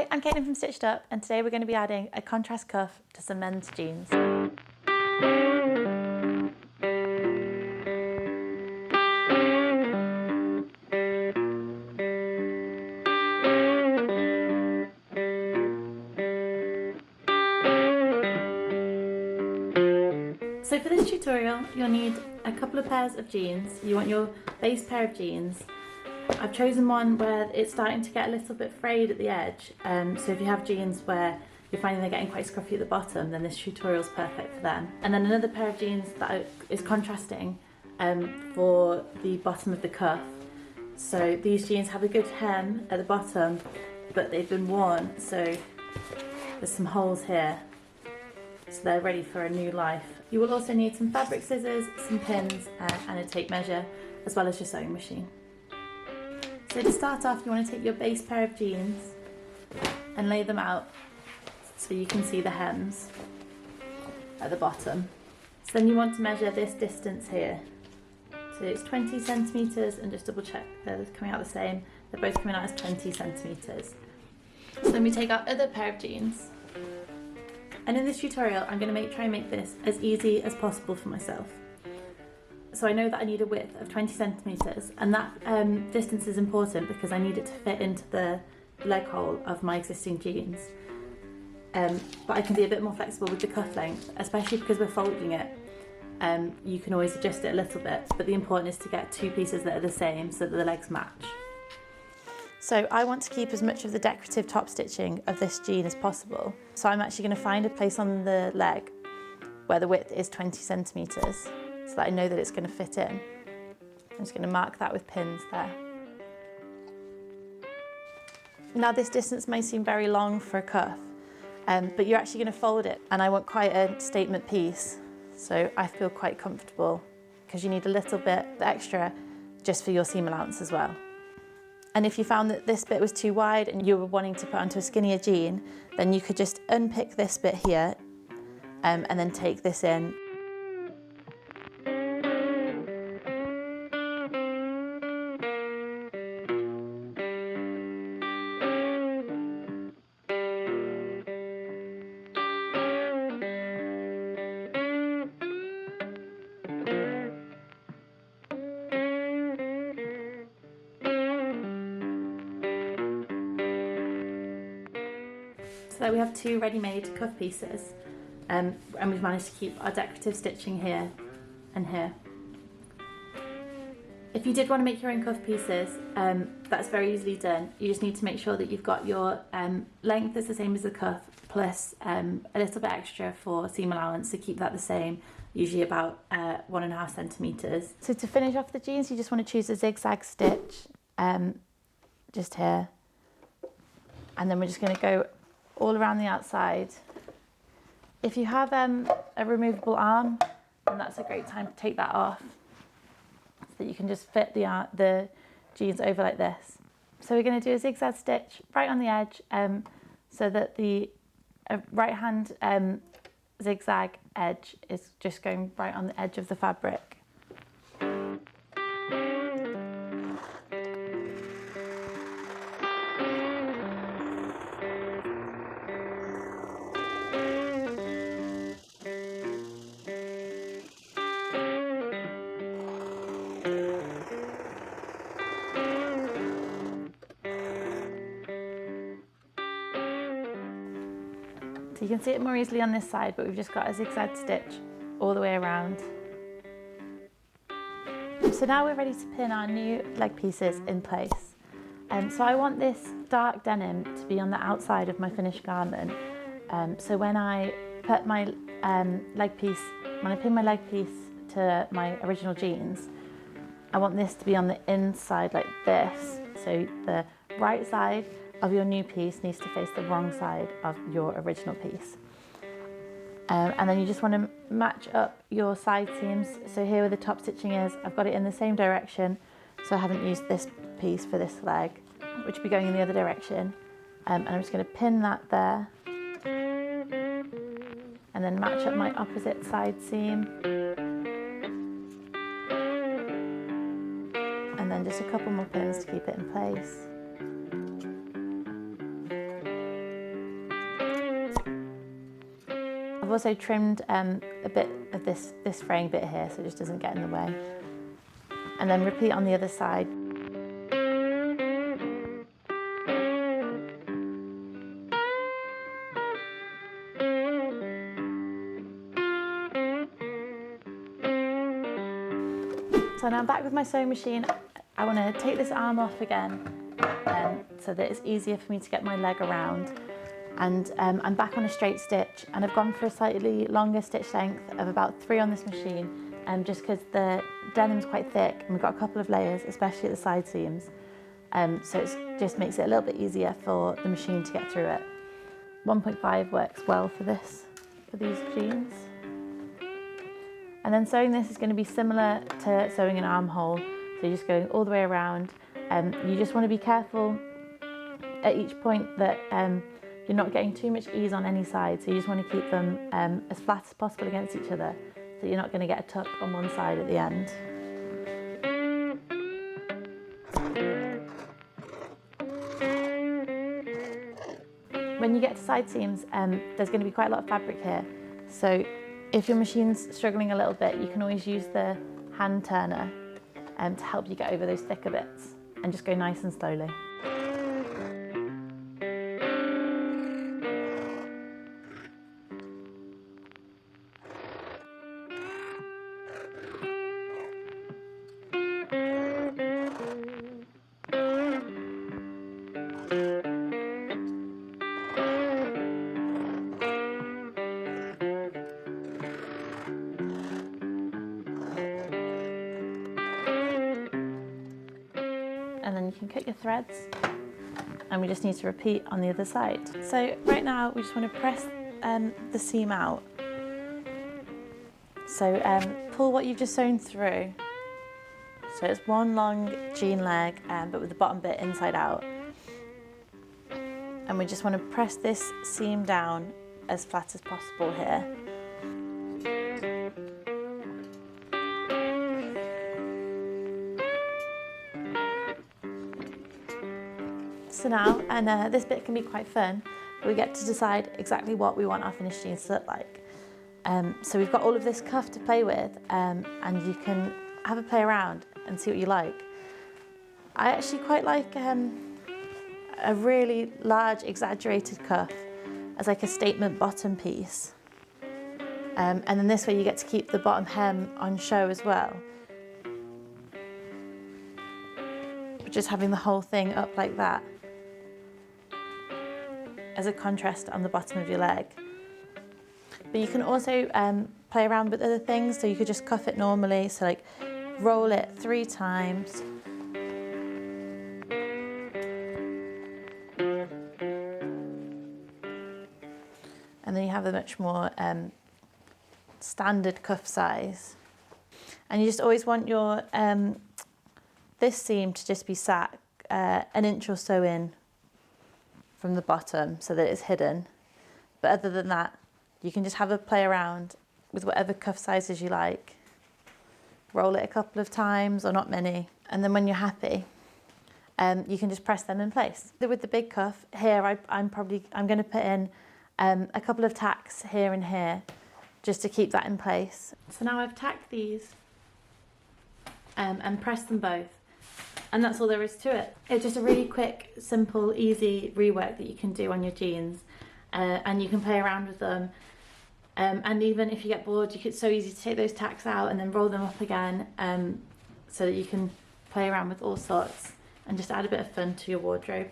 Hi, I'm Caitlin from Stitched Up, and today we're going to be adding a contrast cuff to some men's jeans. So for this tutorial, you'll need a couple of pairs of jeans. You want your base pair of jeans. I've chosen one where it's starting to get a little bit frayed at the edge, so if you have jeans where you're finding they're getting quite scruffy at the bottom, then this tutorial is perfect for them. And then another pair of jeans that is contrasting for the bottom of the cuff. So these jeans have a good hem at the bottom, but they've been worn, so there's some holes here, so they're ready for a new life. You will also need some fabric scissors, some pins and a tape measure, as well as your sewing machine. So to start off, you want to take your base pair of jeans and lay them out so you can see the hems at the bottom. So then you want to measure this distance here. So it's 20 centimetres, and just double check they're coming out the same. They're both coming out as 20 centimetres. So then we take our other pair of jeans. And in this tutorial, I'm going to try and make this as easy as possible for myself. So I know that I need a width of 20 centimetres, and that distance is important because I need it to fit into the leg hole of my existing jeans. But I can be a bit more flexible with the cuff length, especially because we're folding it. You can always adjust it a little bit, but the important is to get two pieces that are the same so that the legs match. So I want to keep as much of the decorative top stitching of this jean as possible. So I'm actually going to find a place on the leg where the width is 20 centimetres so that I know that it's going to fit in. I'm just going to mark that with pins there. Now this distance may seem very long for a cuff, but you're actually going to fold it, and I want quite a statement piece, so I feel quite comfortable because you need a little bit extra just for your seam allowance as well. And if you found that this bit was too wide and you were wanting to put onto a skinnier jean, then you could just unpick this bit here and then take this in. So there we have two ready-made cuff pieces, and we've managed to keep our decorative stitching here and here. If you did want to make your own cuff pieces, that's very easily done. You just need to make sure that you've got your length is the same as the cuff, plus a little bit extra for seam allowance, so keep that the same, usually about 1.5 centimetres. So to finish off the jeans, you just want to choose a zigzag stitch, just here, and then we're just going to go all around the outside. If you have a removable arm, then that's a great time to take that off so that you can just fit the jeans over like this. So we're going to do a zigzag stitch right on the edge so that the right hand zigzag edge is just going right on the edge of the fabric. So you can see it more easily on this side, but we've just got a zigzag stitch all the way around. So now we're ready to pin our new leg pieces in place. So I want this dark denim to be on the outside of my finished garment. So when I put my pin my leg piece to my original jeans, I want this to be on the inside like this. So the right side of your new piece needs to face the wrong side of your original piece. And then you just want to match up your side seams. So here where the top stitching is, I've got it in the same direction, so I haven't used this piece for this leg, which will be going in the other direction. And I'm just going to pin that there, and then match up my opposite side seam. And then just a couple more pins to keep it in place. I've also trimmed a bit of this fraying bit here so it just doesn't get in the way. And then repeat on the other side. So now I'm back with my sewing machine. I want to take this arm off again so that it's easier for me to get my leg around. And I'm back on a straight stitch, and I've gone for a slightly longer stitch length of about 3 on this machine, just because the denim's quite thick and we've got a couple of layers, especially at the side seams. So it just makes it a little bit easier for the machine to get through it. 1.5 works well for these jeans. And then sewing this is going to be similar to sewing an armhole. So you're just going all the way around. You just want to be careful at each point that you're not getting too much ease on any side. So you just want to keep them as flat as possible against each other, so you're not going to get a tuck on one side at the end. When you get to side seams, there's going to be quite a lot of fabric here. So if your machine's struggling a little bit, you can always use the hand turner to help you get over those thicker bits, and just go nice and slowly. And then you can cut your threads, and we just need to repeat on the other side. So right now we just want to press the seam out. So pull what you've just sewn through. So it's one long jean leg, but with the bottom bit inside out. And we just want to press this seam down as flat as possible here. So now, and this bit can be quite fun, we get to decide exactly what we want our finished jeans to look like. So we've got all of this cuff to play with, and you can have a play around and see what you like. I actually quite like a really large exaggerated cuff as like a statement bottom piece. And then this way you get to keep the bottom hem on show as well. But just having the whole thing up like that as a contrast on the bottom of your leg. But you can also play around with other things, so you could just cuff it normally, so like roll it 3 times. And then you have a much more standard cuff size. And you just always want your this seam to just be sat 1 inch or so in from the bottom so that it's hidden. But other than that, you can just have a play around with whatever cuff sizes you like. Roll it a couple of times, or not many. And then when you're happy, you can just press them in place. With the big cuff here, I'm going to put in a couple of tacks here and here just to keep that in place. So now I've tacked these and pressed them both. And that's all there is to it. It's just a really quick, simple, easy rework that you can do on your jeans. And you can play around with them. And even if you get bored, it's so easy to take those tacks out and then roll them up again, so that you can play around with all sorts and just add a bit of fun to your wardrobe.